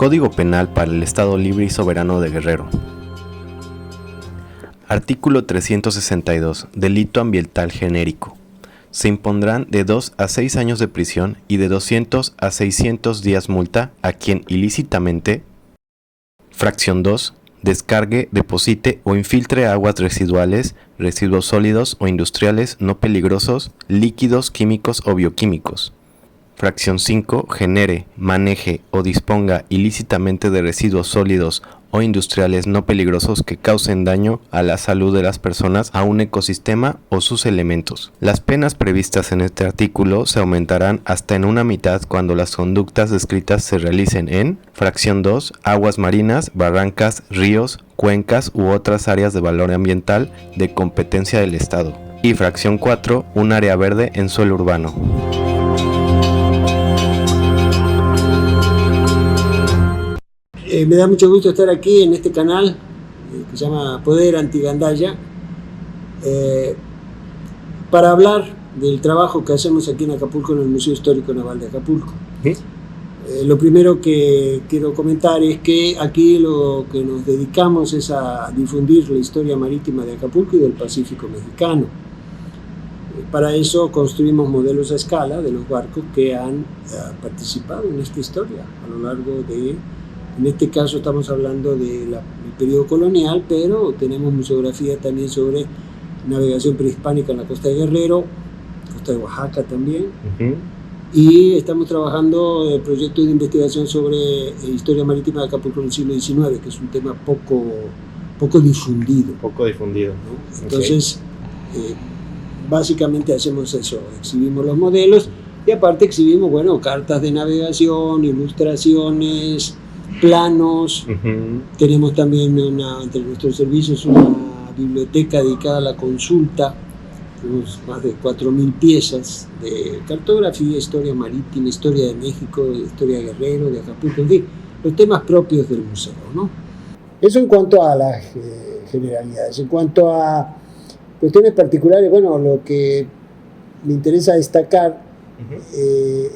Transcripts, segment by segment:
Código Penal para el Estado Libre y Soberano de Guerrero. Artículo 362. Delito ambiental genérico. Se impondrán de 2 a 6 años de prisión y de 200 a 600 días multa a quien ilícitamente: fracción 2. Descargue, deposite o infiltre aguas residuales, residuos sólidos o industriales no peligrosos, líquidos, químicos o bioquímicos. Fracción 5. Genere, maneje o disponga ilícitamente de residuos sólidos o industriales no peligrosos que causen daño a la salud de las personas, a un ecosistema o sus elementos. Las penas previstas en este artículo se aumentarán hasta en una mitad cuando las conductas descritas se realicen en: fracción 2. Aguas marinas, barrancas, ríos, cuencas u otras áreas de valor ambiental de competencia del Estado. Y fracción 4. Un área verde en suelo urbano. Me da mucho gusto estar aquí en este canal que se llama Poder Antigandaya, para hablar del trabajo que hacemos aquí en Acapulco, en el Museo Histórico Naval de Acapulco. ¿Sí? Lo primero que quiero comentar es que aquí lo que nos dedicamos es a difundir la historia marítima de Acapulco y del Pacífico mexicano. Para eso construimos modelos a escala de los barcos que han participado en esta historia a lo largo de... En este caso estamos hablando del periodo colonial, pero tenemos museografía también sobre navegación prehispánica en la costa de Guerrero, costa de Oaxaca también. Y estamos trabajando el proyecto de investigación sobre historia marítima de Acapulco en el siglo XIX, que es un tema poco difundido. Poco difundido, ¿no? Entonces, básicamente hacemos eso, exhibimos los modelos y aparte exhibimos, bueno, cartas de navegación, ilustraciones, planos. Tenemos también entre nuestros servicios una biblioteca dedicada a la consulta. Tenemos más de 4.000 piezas de cartografía, historia marítima, historia de México, historia de Guerrero, de Acapulco, en fin, los temas propios del museo, ¿no? Eso en cuanto a las generalidades. En cuanto a cuestiones particulares, bueno, lo que me interesa destacar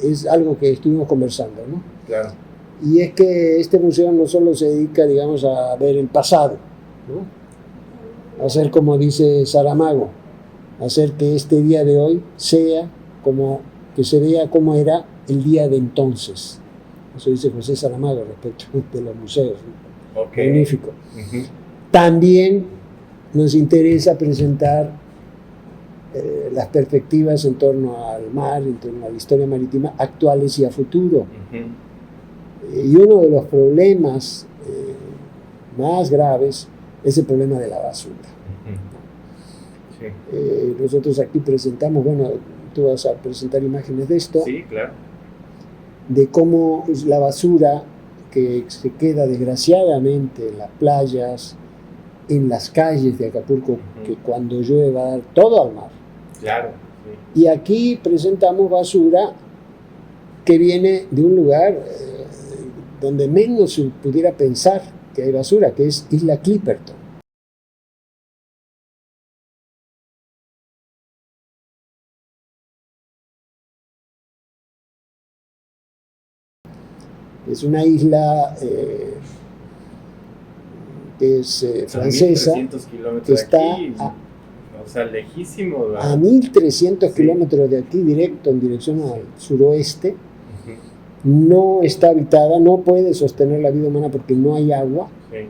es algo que estuvimos conversando, ¿no? Claro. Y es que este museo no solo se dedica, digamos, a ver el pasado, ¿no? A hacer, como dice Saramago, hacer que este día de hoy sea como, que se vea como era el día de entonces. Eso dice José Saramago respecto de los museos, ¿no? Okay. Magnífico. También nos interesa presentar las perspectivas en torno al mar, en torno a la historia marítima, actuales y a futuro. Y uno de los problemas más graves es el problema de la basura. Sí. Nosotros aquí presentamos, bueno, tú vas a presentar imágenes de esto. Sí, claro. De cómo es la basura que se queda desgraciadamente en las playas, en las calles de Acapulco, que cuando llueve va a dar todo al mar. Claro. Sí. Y aquí presentamos basura que viene de un lugar donde menos se pudiera pensar que hay basura, que es Isla Clipperton. Es una isla que es francesa, que está o sea, lejísimo, a 1.300 kilómetros de aquí, directo en dirección al suroeste. No está habitada, no puede sostener la vida humana porque no hay agua. Sí.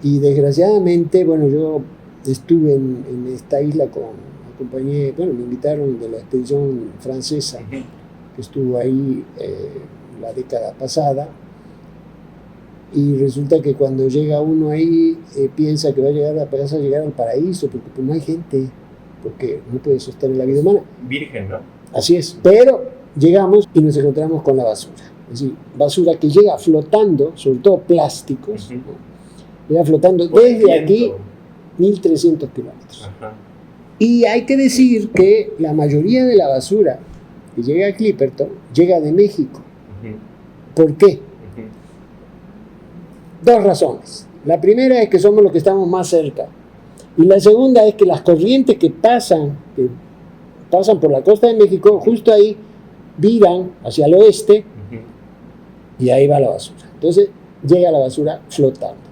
Y desgraciadamente, bueno, yo estuve en esta isla, acompañé, bueno, me invitaron de la expedición francesa que estuvo ahí la década pasada, y resulta que cuando llega uno ahí piensa que va a llegar al paraíso, porque pues, no hay gente, porque no puede sostener la vida humana. Virgen, ¿no? Así es, pero llegamos y nos encontramos con la basura. Es decir, basura que llega flotando, sobre todo plásticos, ¿no? Llega flotando desde aquí 1.300 kilómetros. Y hay que decir que la mayoría de la basura que llega a Clipperton llega de México. ¿Por qué? Dos razones. La primera es que somos los que estamos más cerca. Y la segunda es que las corrientes que pasan por la costa de México, justo ahí viran hacia el oeste y ahí va la basura. Entonces llega la basura flotando.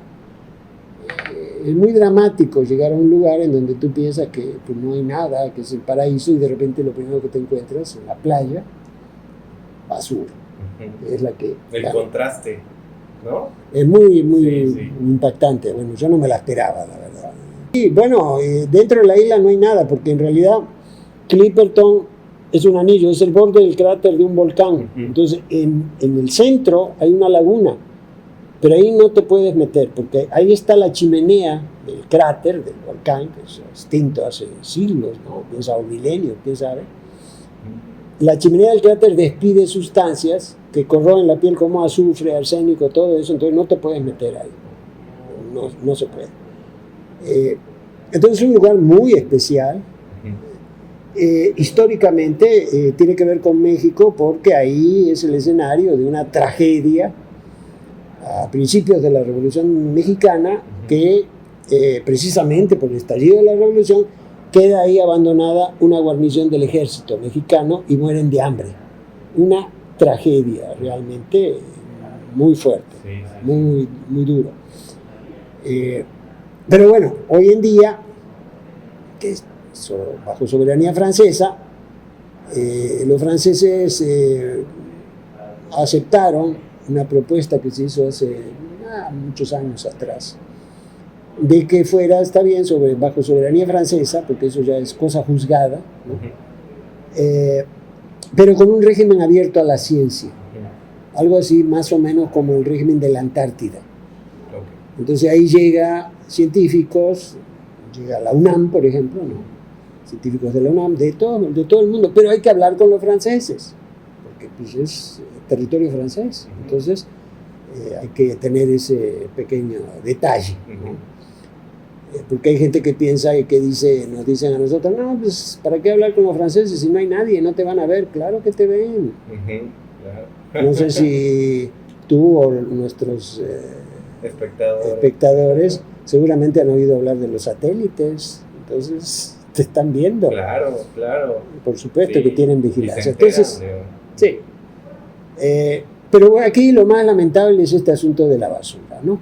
Es muy dramático llegar a un lugar en donde tú piensas que pues, no hay nada, que es el paraíso, y de repente lo primero que te encuentras en la playa, basura. Es la que... El contraste, ¿no? Es muy Sí. impactante. Bueno, yo no me la esperaba, la verdad. Y bueno, dentro de la isla no hay nada, porque en realidad Clipperton es un anillo, es el borde del cráter de un volcán. Entonces, en el centro hay una laguna, pero ahí no te puedes meter, porque ahí está la chimenea del cráter, del volcán, que es extinto hace siglos, ¿no? Piensa un milenio, quién sabe. La chimenea del cráter despide sustancias que corroen la piel como azufre, arsénico, todo eso, entonces no te puedes meter ahí. No se puede. Entonces es un lugar muy especial. Históricamente tiene que ver con México porque ahí es el escenario de una tragedia a principios de la Revolución Mexicana que precisamente por el estallido de la Revolución queda ahí abandonada una guarnición del ejército mexicano y mueren de hambre. Una tragedia realmente muy fuerte, muy duro. Pero bueno, hoy en día, que es bajo soberanía francesa, los franceses aceptaron una propuesta que se hizo hace muchos años atrás, de que fuera, está bien, bajo soberanía francesa, porque eso ya es cosa juzgada, ¿no? Pero con un régimen abierto a la ciencia, algo así más o menos como el régimen de la Antártida. Entonces ahí llega científicos, llega la UNAM, por ejemplo, ¿no? Científicos de la UNAM, de todo el mundo, pero hay que hablar con los franceses, porque pues, es territorio francés, entonces hay que tener ese pequeño detalle, ¿no? Porque hay gente que piensa y que nos dicen a nosotros, no, pues ¿para qué hablar con los franceses si no hay nadie? No te van a ver. Claro que te ven. Claro. No sé si tú o nuestros espectadores seguramente han oído hablar de los satélites, entonces te están viendo. Claro. Por supuesto que tienen vigilancia. Entonces, sí. Pero aquí lo más lamentable es este asunto de la basura, ¿no?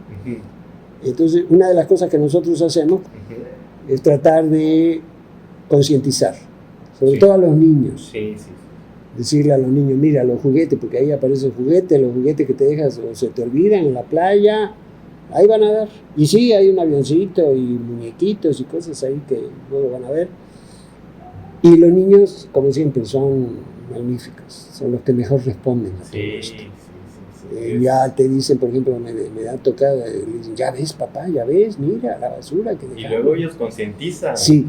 Entonces, una de las cosas que nosotros hacemos es tratar de concientizar, sobre todo a los niños. Decirle a los niños, mira, los juguetes, porque ahí aparecen juguetes, los juguetes que te dejas o se te olvidan en la playa, ahí van a ver. Y sí, hay un avioncito y muñequitos y cosas ahí que luego van a ver. Y los niños, como siempre, son magníficos, son los que mejor responden a todo esto. Ya te dicen, por ejemplo, me da tocada, le dicen, ya ves, papá, ya ves, mira la basura que dejamos. Y luego ellos concientizan. Sí,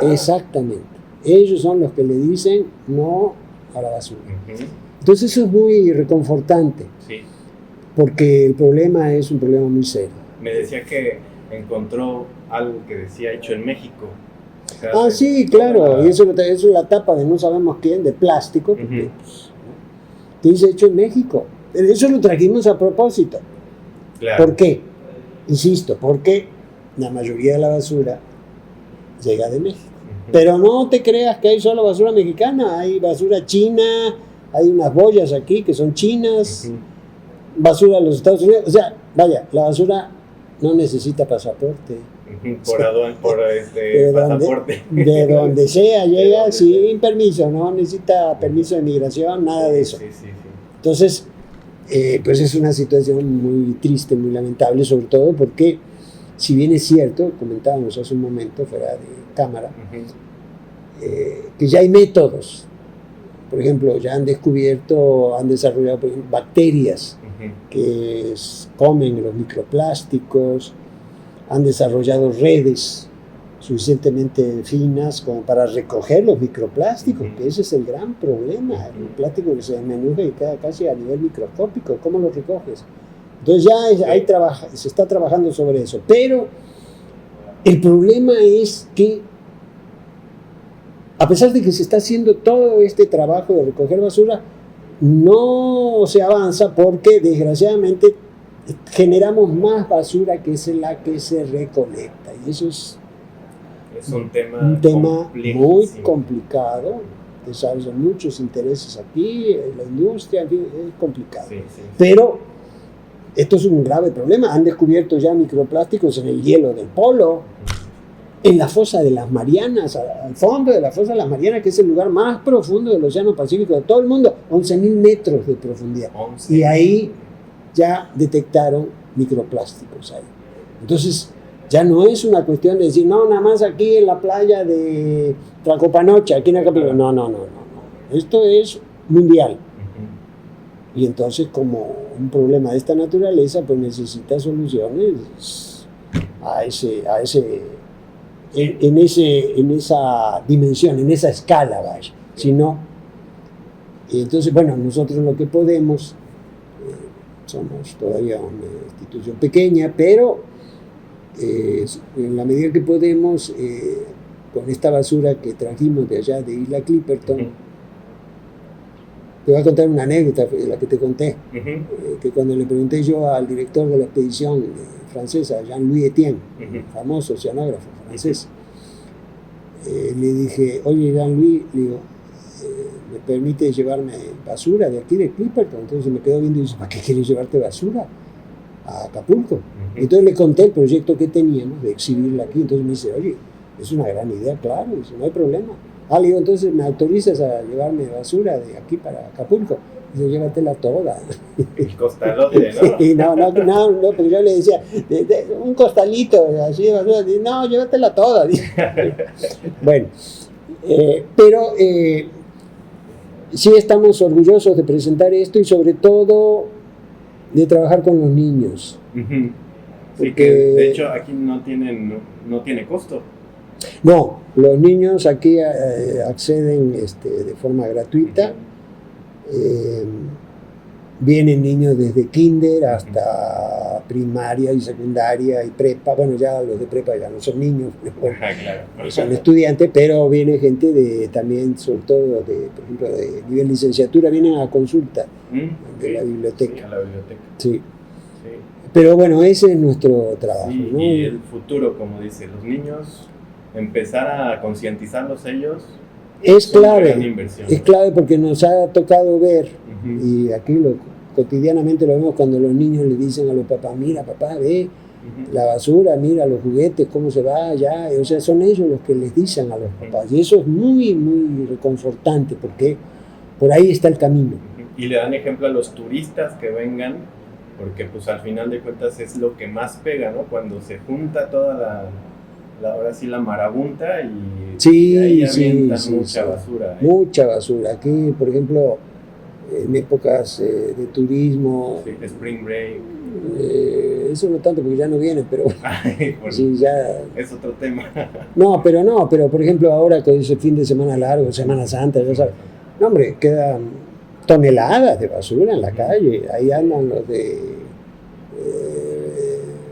exactamente. Ellos son los que le dicen no a la basura. Entonces eso es muy reconfortante, porque el problema es un problema muy serio. Me decía que encontró algo que decía hecho en México. Sí, claro, y eso es la tapa de no sabemos quién, de plástico, porque, que dice hecho en México. Eso lo trajimos a propósito. Claro. ¿Por qué? Insisto, porque la mayoría de la basura llega de México. Pero no te creas que hay solo basura mexicana, hay basura china, hay unas boyas aquí que son chinas, basura de los Estados Unidos. O sea, vaya, la basura no necesita pasaporte. Por pasaporte. De donde sea llega sin permiso, no necesita permiso de migración, nada de eso. Entonces, pues es una situación muy triste, muy lamentable, sobre todo porque, si bien es cierto, comentábamos hace un momento fuera de cámara, que ya hay métodos. Por ejemplo, ya han desarrollado bacterias que comen los microplásticos, han desarrollado redes suficientemente finas como para recoger los microplásticos, que ese es el gran problema, el plástico que se desmenuza y queda casi a nivel microscópico. ¿Cómo lo recoges? Entonces ya se está trabajando sobre eso, pero el problema es que a pesar de que se está haciendo todo este trabajo de recoger basura, no se avanza porque desgraciadamente generamos más basura que es la que se recolecta, y eso es un tema muy complicado, desarrollan muchos intereses aquí, la industria, en fin, es complicado. Sí, sí. Pero esto es un grave problema. Han descubierto ya microplásticos en el hielo del polo, en la fosa de las Marianas, al fondo de la fosa de las Marianas, que es el lugar más profundo del Océano Pacífico de todo el mundo, 11.000 metros de profundidad. 11. Y ahí ya detectaron microplásticos ahí. Entonces, ya no es una cuestión de decir, no, nada más aquí en la playa de Tlacopanocha, aquí en Acapulco. No. Esto es mundial. Y entonces, como un problema de esta naturaleza, pues necesita soluciones en esa dimensión, en esa escala, vaya. Si no, y entonces, bueno, nosotros lo que podemos, somos todavía una institución pequeña, pero en la medida que podemos, con esta basura que trajimos de allá de Isla Clipperton, te voy a contar una anécdota de la que te conté, que cuando le pregunté yo al director de la expedición francesa, Jean-Louis Etienne, famoso oceanógrafo francés, le dije, oye Jean-Louis, le digo, ¿me permite llevarme basura de aquí de Clipperton? Entonces me quedó viendo y dice, ¿para qué quieres llevarte basura a Acapulco? Entonces le conté el proyecto que teníamos de exhibirla aquí. Entonces me dice, oye, es una gran idea, claro, dice, no hay problema. Le digo, entonces ¿me autorizas a llevarme basura de aquí para Acapulco? Dice, llévatela toda. El costalote, ¿no? Y no, porque yo le decía, un costalito así de basura. Dice, no, llévatela toda. Bueno, pero sí estamos orgullosos de presentar esto y sobre todo de trabajar con los niños. Sí, que de hecho aquí no tiene costo. No, los niños aquí acceden de forma gratuita. Vienen niños desde kinder hasta primaria y secundaria y prepa. Bueno, ya los de prepa ya no son niños, claro. Son estudiantes, pero viene gente también, sobre todo, por ejemplo, de nivel licenciatura, vienen a consulta de la biblioteca. Sí, a la biblioteca. Sí. Pero bueno, ese es nuestro trabajo. Sí, ¿no? Y el futuro, como dice, los niños, empezar a concientizarlos ellos. Es clave porque nos ha tocado ver, y aquí cotidianamente lo vemos cuando los niños le dicen a los papás, mira papá, ve la basura, mira los juguetes, cómo se va allá, o sea, son ellos los que les dicen a los papás, y eso es muy, muy reconfortante, porque por ahí está el camino. Y le dan ejemplo a los turistas que vengan, porque pues al final de cuentas es lo que más pega, ¿no? Cuando se junta toda ahora sí la marabunta y ahí avientan mucha basura. Mucha basura. Aquí, por ejemplo, en épocas de turismo... Sí, Spring Break. Eso no tanto porque ya no viene, pero... sí, ya... Es otro tema. No, pero por ejemplo ahora con ese fin de semana largo, Semana Santa, ya sabes, no hombre, quedan toneladas de basura en la calle. Ahí andan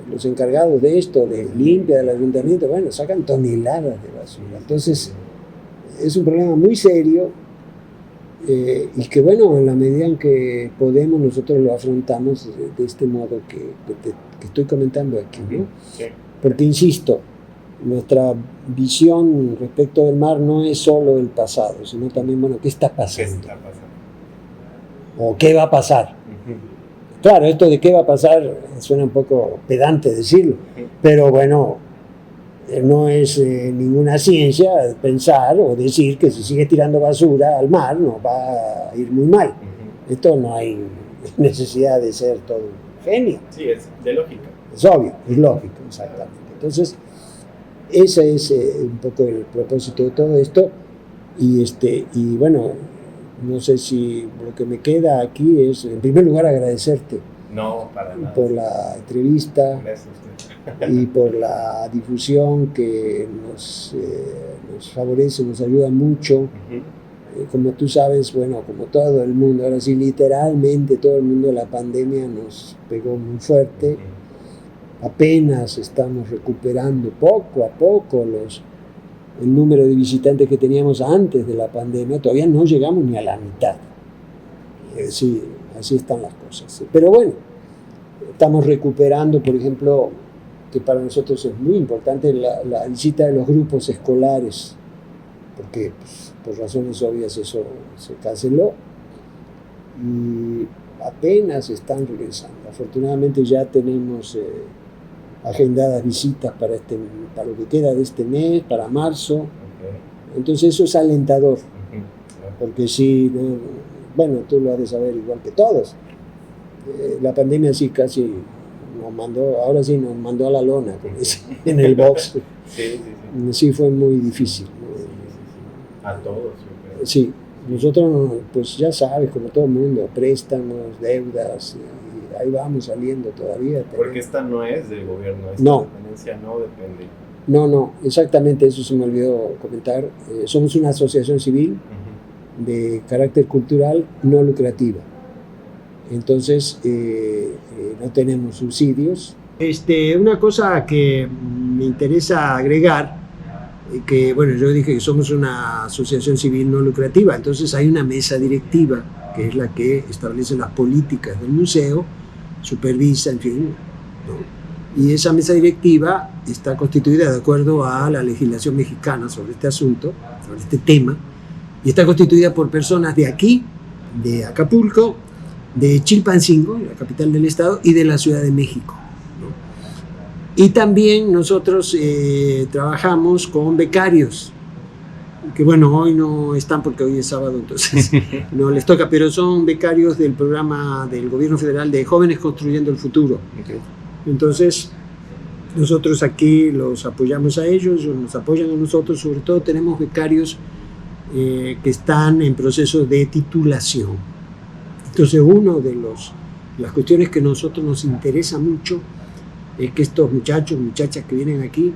los encargados de esto, de limpia del ayuntamiento, bueno, sacan toneladas de basura. Entonces, es un problema muy serio y que, bueno, en la medida en que podemos, nosotros lo afrontamos de este modo que estoy comentando aquí, ¿no? Sí. Porque, insisto, nuestra visión respecto del mar no es solo el pasado, sino también, bueno, ¿qué está pasando? ¿Qué está pasando? O ¿qué va a pasar? Claro, esto de qué va a pasar suena un poco pedante decirlo, pero bueno, no es ninguna ciencia pensar o decir que si sigue tirando basura al mar nos va a ir muy mal. Esto no hay necesidad de ser todo un genio. Sí, es de lógica. Es obvio, es lógico, exactamente. Entonces, ese es un poco el propósito de todo esto y bueno, no sé si lo que me queda aquí es, en primer lugar, agradecerte. No, para nada. Por la entrevista. Gracias a usted. Y por la difusión que nos favorece, nos ayuda mucho. Como tú sabes, bueno, como todo el mundo, ahora sí, literalmente todo el mundo, la pandemia nos pegó muy fuerte. Apenas estamos recuperando poco a poco el número de visitantes que teníamos antes de la pandemia. Todavía no llegamos ni a la mitad. Sí, así están las cosas. Pero bueno, estamos recuperando, por ejemplo, que para nosotros es muy importante la visita de los grupos escolares porque pues, por razones obvias eso se canceló y apenas están regresando. Afortunadamente ya tenemos agendadas visitas para lo que queda de este mes, para marzo. Entonces eso es alentador, porque sí, bueno, tú lo has de saber igual que todos. La pandemia sí casi nos mandó, ahora sí nos mandó a la lona, como dicen, en el box. Sí, fue muy difícil. A todos, yo creo. Sí, nosotros, pues ya sabes, como todo el mundo, préstamos, deudas, y ahí vamos saliendo todavía. Porque esta no es del gobierno, esta no. dependencia no depende. No, exactamente, eso se me olvidó comentar. Somos una asociación civil de carácter cultural no lucrativa. Entonces, no tenemos subsidios. Una cosa que me interesa agregar, que bueno, yo dije que somos una asociación civil no lucrativa, entonces hay una mesa directiva, que es la que establece las políticas del museo, supervisa, en fin, ¿no? Y esa mesa directiva está constituida de acuerdo a la legislación mexicana sobre este asunto, sobre este tema, y está constituida por personas de aquí, de Acapulco, de Chilpancingo, la capital del estado, y de la Ciudad de México, ¿no? Y también nosotros trabajamos con becarios, que bueno, hoy no están porque hoy es sábado, entonces no les toca, pero son becarios del programa del gobierno federal de Jóvenes Construyendo el Futuro. Okay. Entonces, nosotros aquí los apoyamos a ellos, nos apoyan a nosotros, sobre todo tenemos becarios que están en proceso de titulación. Entonces, una de las cuestiones que a nosotros nos interesa mucho es que estos muchachos, muchachas que vienen aquí,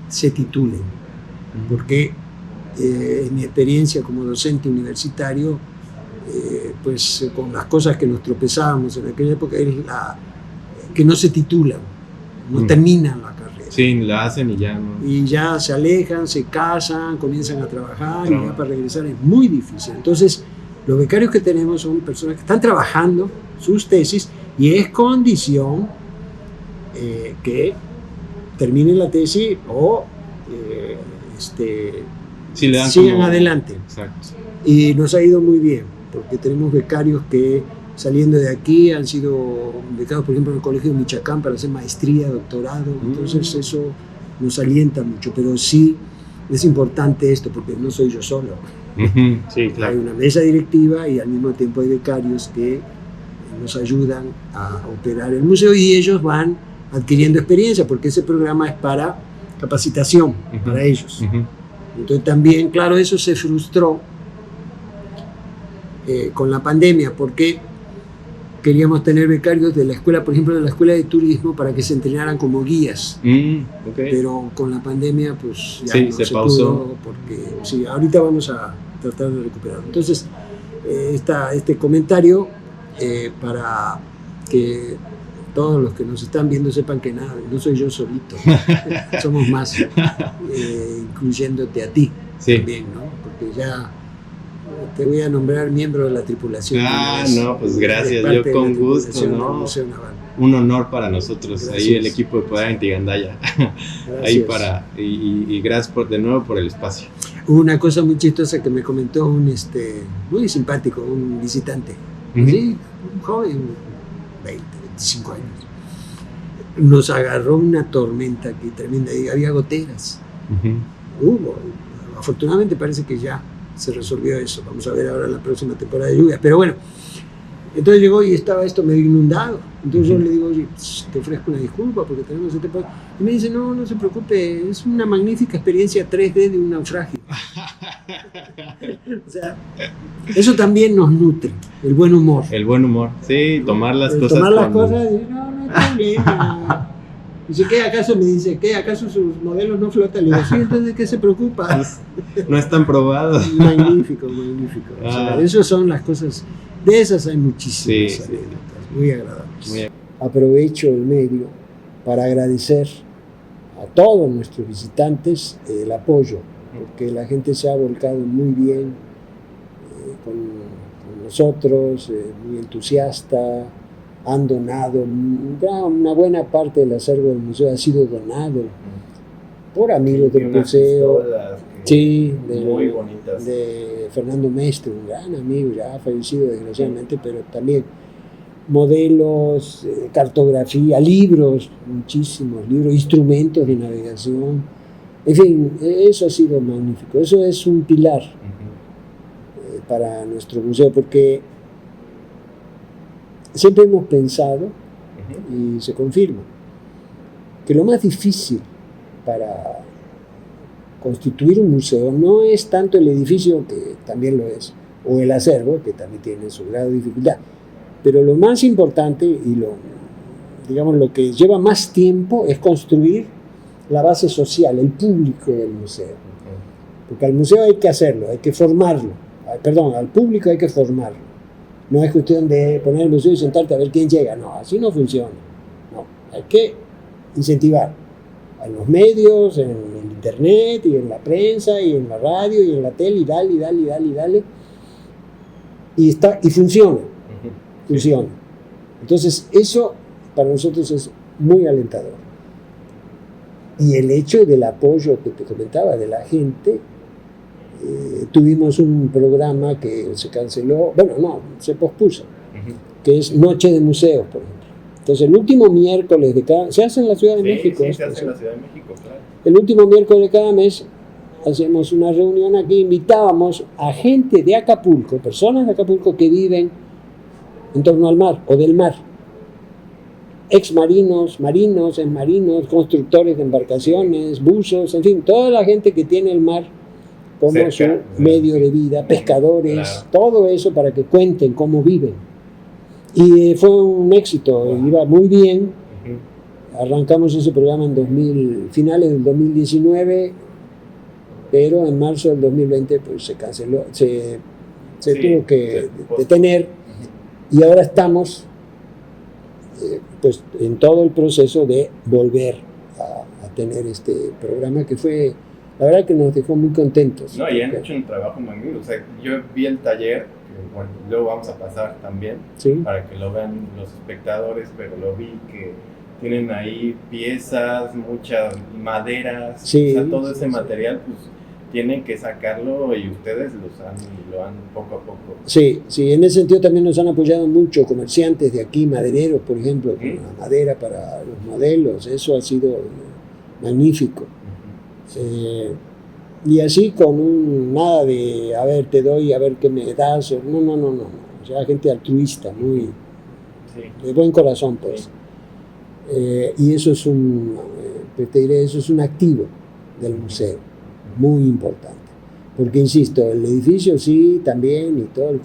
se titulen, porque en mi experiencia como docente universitario, pues con las cosas que nos tropezábamos en aquella época, es que no se titulan, no terminan la carrera. Sí, la hacen y ya no. Y ya se alejan, se casan, comienzan a trabajar, y ya para regresar es muy difícil. Entonces, los becarios que tenemos son personas que están trabajando sus tesis y es condición que terminen la tesis o sigan adelante. Exacto. Y nos ha ido muy bien, porque tenemos becarios que saliendo de aquí han sido becados, por ejemplo, en el Colegio de Michoacán para hacer maestría, doctorado, entonces eso nos alienta mucho, pero sí es importante esto, porque no soy yo solo. Sí, claro. Hay una mesa directiva y al mismo tiempo hay becarios que nos ayudan a operar el museo y ellos van adquiriendo experiencia, porque ese programa es para capacitación para ellos. Entonces también, claro, eso se frustró con la pandemia, porque queríamos tener becarios de la escuela, por ejemplo, de la escuela de turismo, para que se entrenaran como guías. Pero con la pandemia, pues ya no se pausó. Pudo, porque sí, ahorita vamos a tratar de recuperar. Entonces, este comentario para que todos los que nos están viendo sepan que nada, no soy yo solito, somos más, incluyéndote a ti también, ¿no? Porque ya te voy a nombrar miembro de la tripulación. No, pues gracias, yo con gusto, ¿no? Un honor para nosotros, gracias. Ahí el equipo de Poder Antigandaya, ahí para, y gracias de nuevo por el espacio. Una cosa muy chistosa que me comentó muy simpático, un visitante, ¿sí? Un joven, 20, 25 años. Nos agarró una tormenta aquí tremenda, y había goteras. Afortunadamente parece que ya se resolvió eso. Vamos a ver ahora la próxima temporada de lluvia. Pero bueno, entonces llegó y estaba esto medio inundado. Entonces yo le digo, oye, te ofrezco una disculpa porque tenemos este país. Y me dice, no se preocupe, es una magnífica experiencia 3D de un naufragio. O sea, eso también nos nutre, el buen humor. El buen humor, sí, tomar las cosas. Tomar las cosas y no hay problema. Dice, ¿qué acaso? Me dice, ¿qué acaso sus modelos no flotan? Le digo, sí, entonces ¿de qué se preocupa? No están probados. Magnífico. O sea, esas son las cosas, de esas hay muchísimas anécdotas, muy agradables. Aprovecho el medio para agradecer a todos nuestros visitantes el apoyo, porque la gente se ha volcado muy bien con nosotros, muy entusiasta. Han donado, ya una buena parte del acervo del museo ha sido donado por amigos del museo, Sí, muy bonitas. De Fernando Mestre, un gran amigo, ya ha fallecido desgraciadamente, pero también modelos, cartografía, libros, muchísimos libros, instrumentos de navegación, en fin, eso ha sido magnífico, eso es un pilar para nuestro museo, porque siempre hemos pensado, y se confirma, que lo más difícil para constituir un museo no es tanto el edificio, que también lo es, o el acervo, que también tiene su grado de dificultad, pero lo más importante y lo que lleva más tiempo es construir la base social, el público del museo. Porque al museo hay que hacerlo, hay que formarlo. Al público hay que formarlo. No es cuestión de poner el museo y sentarte a ver quién llega. No, así no funciona. No, hay que incentivar en los medios, en el internet, y en la prensa, y en la radio, y en la tele, y dale. Y funciona. Funciona. Entonces, eso para nosotros es muy alentador. Y el hecho del apoyo que te comentaba de la gente, tuvimos un programa que se canceló, se pospuso, que es Noche de Museos, por ejemplo. Entonces, el último miércoles de cada... Se hace en la Ciudad de México. Sí, se hace en la Ciudad de México, claro. El último miércoles de cada mes hacemos una reunión aquí, invitábamos a gente de Acapulco, personas de Acapulco que viven en torno al mar o del mar, marinos, constructores de embarcaciones, buzos, en fin, toda la gente que tiene el mar como cerca, su medio de vida, pescadores, claro. Todo eso para que cuenten cómo viven. Y fue un éxito, iba muy bien. Arrancamos ese programa en finales del 2019, pero en marzo del 2020 pues se canceló, se tuvo que detener. Y ahora estamos pues en todo el proceso de volver a tener este programa que fue, la verdad que nos dejó muy contentos. No, y han hecho un trabajo magnífico. O sea, yo vi el taller, que bueno, luego vamos a pasar también, ¿sí? Para que lo vean los espectadores, pero lo vi que tienen ahí piezas, muchas maderas, sí, o sea, todo ese material, pues tienen que sacarlo y ustedes lo han poco a poco. Sí, en ese sentido también nos han apoyado mucho comerciantes de aquí, madereros, por ejemplo, con la madera para los modelos, eso ha sido magnífico. Y así con nada de, a ver, te doy, a ver qué me das, no. O sea, gente altruista, muy de buen corazón, pues. Y eso es eso es un activo del museo, muy importante. Porque, insisto, el edificio sí, también, y todo el...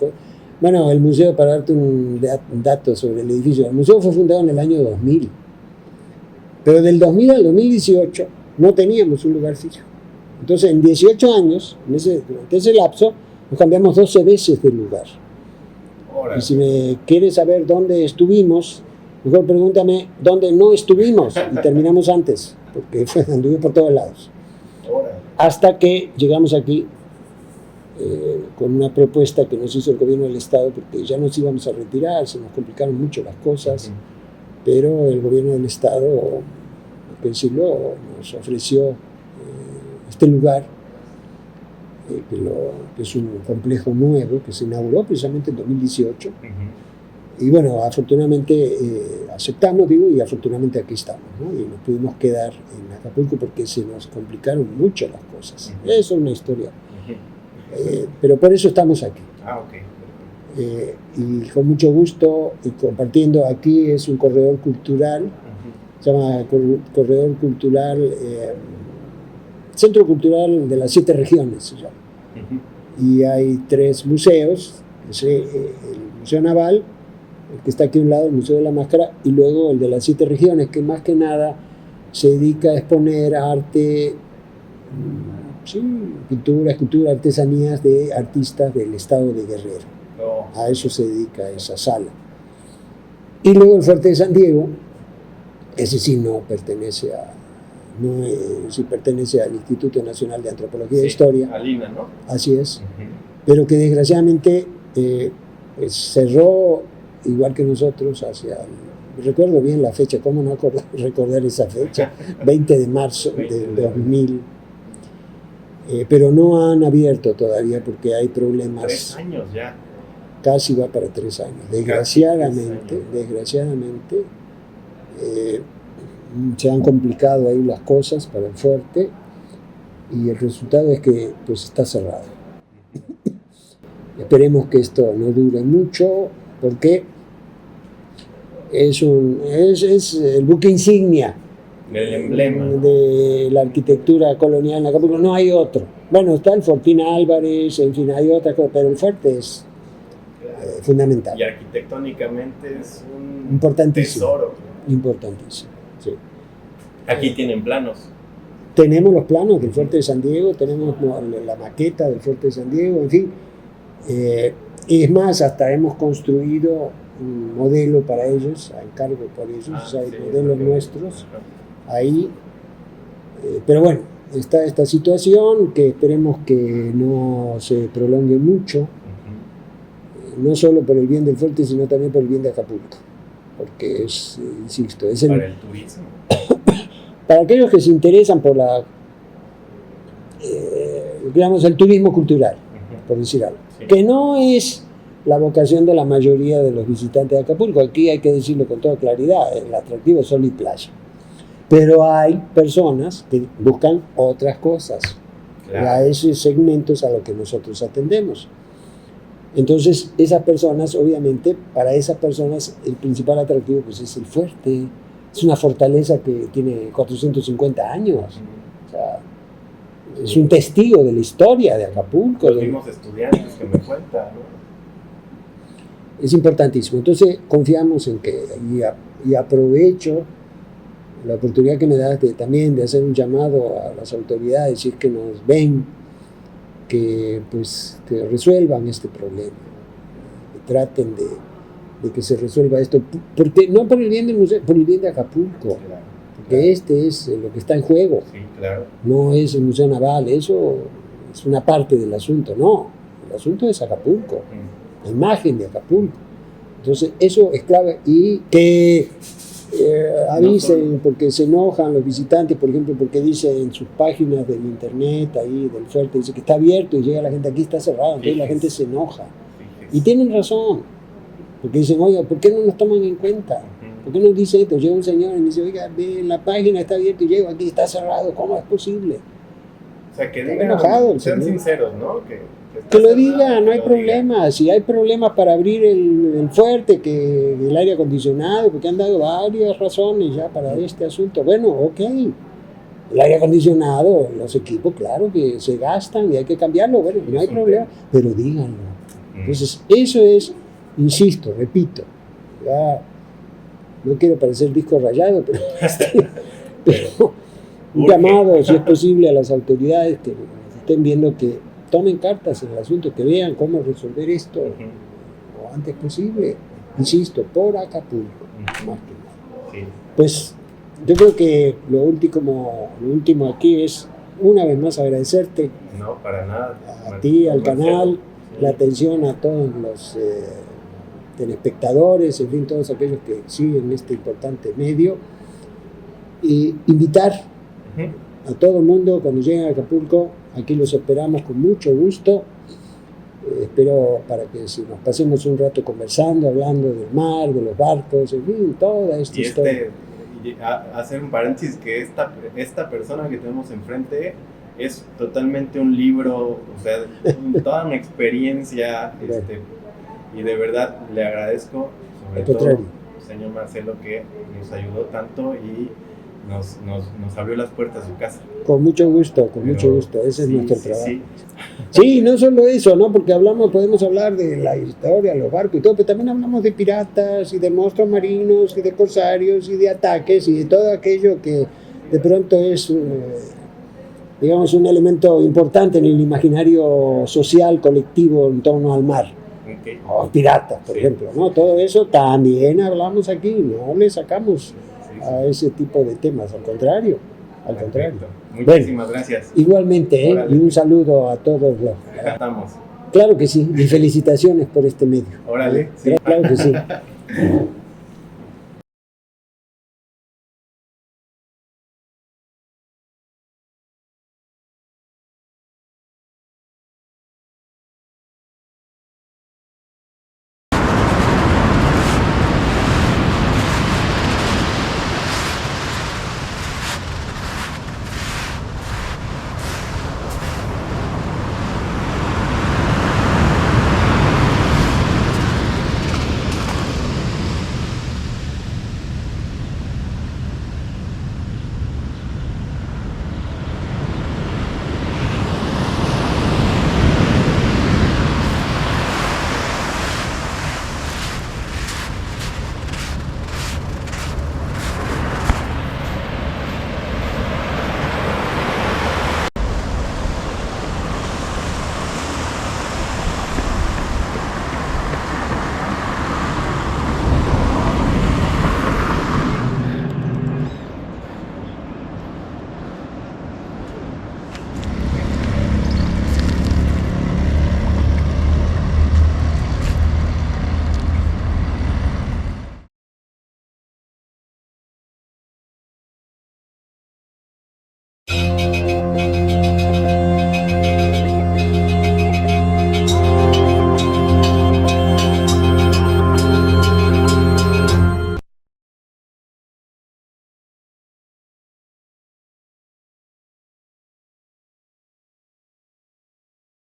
Bueno, el museo, para darte un dato sobre el edificio, el museo fue fundado en el año 2000. Pero del 2000 al 2018 no teníamos un lugar fijo. Entonces, en 18 años, durante ese lapso, nos cambiamos 12 veces de lugar. Y si me quieres saber dónde estuvimos, mejor pregúntame dónde no estuvimos y terminamos antes, porque anduve por todos lados. Hasta que llegamos aquí con una propuesta que nos hizo el gobierno del Estado, porque ya nos íbamos a retirar, se nos complicaron mucho las cosas, pero el gobierno del Estado, hay que decirlo, nos ofreció este lugar, que es un complejo nuevo que se inauguró precisamente en 2018. Y bueno, afortunadamente aceptamos, y afortunadamente aquí estamos, ¿no? Y nos pudimos quedar en Acapulco porque se nos complicaron mucho las cosas. Eso es una historia. Pero por eso estamos aquí. Y con mucho gusto, y compartiendo aquí, es un corredor cultural, se llama Corredor Cultural, Centro Cultural de las 7 regiones, se llama. Y hay 3 museos, el Museo Naval, el que está aquí a un lado, el Museo de la Máscara, y luego el de las 7 regiones, que más que nada se dedica a exponer arte, pintura, escultura, artesanías de artistas del estado de Guerrero. A eso se dedica esa sala. Y luego el Fuerte de San Diego, ese sí no pertenece sí pertenece al Instituto Nacional de Antropología e Historia. Al INA, ¿no? Así es. Pero que desgraciadamente pues cerró igual que nosotros recuerdo bien la fecha, cómo no recordar esa fecha, 20 de marzo del 2000. pero no han abierto todavía porque hay problemas. 3 años ya. Casi va para 3 años. Desgraciadamente, se han complicado ahí las cosas para el fuerte y el resultado es que pues está cerrado. Esperemos que esto no dure mucho porque es el buque insignia El emblema de la arquitectura colonial en Acapulco. No hay otro. Bueno, está el Fortín Álvarez, en fin, hay otra cosa, pero el fuerte es fundamental. Y arquitectónicamente es un importantísimo, tesoro. Importantísimo, sí. Aquí tienen planos. Tenemos los planos del Fuerte de San Diego, tenemos la maqueta del Fuerte de San Diego, en fin. Es más, hasta hemos construido un modelo para ellos, a encargo por ellos, o sea, hay modelos nuestros ahí. Pero bueno, está esta situación que esperemos que no se prolongue mucho, no solo por el bien del fuerte, sino también por el bien de Acapulco, porque es, insisto, es para el turismo. Para aquellos que se interesan por digamos, el turismo cultural, por decir algo, que no es la vocación de la mayoría de los visitantes de Acapulco. Aquí hay que decirlo con toda claridad, el atractivo es sol y playa. Pero hay personas que buscan otras cosas. Claro. A esos segmentos a los que nosotros atendemos. Entonces, esas personas, obviamente, para esas personas el principal atractivo pues, es el fuerte. Es una fortaleza que tiene 450 años. O sea, es un testigo de la historia de Acapulco. Los mismos estudiantes que me cuentan, ¿no? Es importantísimo. Entonces, confiamos en que, y aprovecho la oportunidad que me das también de hacer un llamado a las autoridades, si es que nos ven, que resuelvan este problema, que traten de que se resuelva esto, porque no por el bien del museo, por el bien de Acapulco, porque este es lo que está en juego, no es el Museo Naval, eso es una parte del asunto, no, el asunto es Acapulco, la imagen de Acapulco. Entonces eso es clave, y que avisen, porque se enojan los visitantes, por ejemplo, porque dice en sus páginas del internet, ahí del fuerte, dice que está abierto y llega la gente, aquí está cerrado, entonces la gente se enoja. Y tienen razón, porque dicen, oiga, ¿por qué no nos toman en cuenta? ¿Por qué nos dice esto? Llega un señor y me dice, oiga, ve, la página está abierta y llego aquí, está cerrado, ¿cómo es posible? O sea, que está digan, enojado, sean sinceros, ¿no? Que lo diga, no hay problema. Si hay problemas para abrir el fuerte, que el aire acondicionado, porque han dado varias razones ya para este asunto. Bueno, ok. El aire acondicionado, los equipos, claro que se gastan y hay que cambiarlo. Bueno, no hay problema, pero díganlo. Entonces, eso es, insisto, repito, ya no quiero parecer disco rayado, pero un llamado, si es posible, a las autoridades que estén viendo que tomen cartas en el asunto, que vean cómo resolver esto lo antes posible, insisto, por Acapulco, más que nada. Sí. Pues yo creo que lo último aquí es, una vez más, agradecerte. No, para nada. A ti, al canal, la atención a todos los telespectadores, en fin, todos aquellos que siguen este importante medio, y invitar a todo el mundo cuando lleguen a Acapulco. Aquí los esperamos con mucho gusto. Espero para que nos pasemos un rato conversando, hablando del mar, de los barcos, en fin, toda esta historia. Hacer un paréntesis, que esta persona que tenemos enfrente es totalmente un libro, o sea, toda una experiencia, y de verdad le agradezco, sobre todo, señor Marcelo, que nos ayudó tanto y nos abrió las puertas de su casa. Con mucho gusto, ese es nuestro trabajo. Sí, no solo eso, ¿no? Porque podemos hablar de la historia, los barcos y todo, pero también hablamos de piratas y de monstruos marinos y de corsarios y de ataques y de todo aquello que de pronto es, digamos, un elemento importante en el imaginario social colectivo en torno al mar. O piratas, por ejemplo, ¿no? Todo eso también hablamos aquí, no le sacamos a ese tipo de temas, al contrario. Muchísimas gracias. Igualmente, y un saludo a todos los. Estamos. Claro que sí, y felicitaciones por este medio. Órale. Sí. Claro que sí.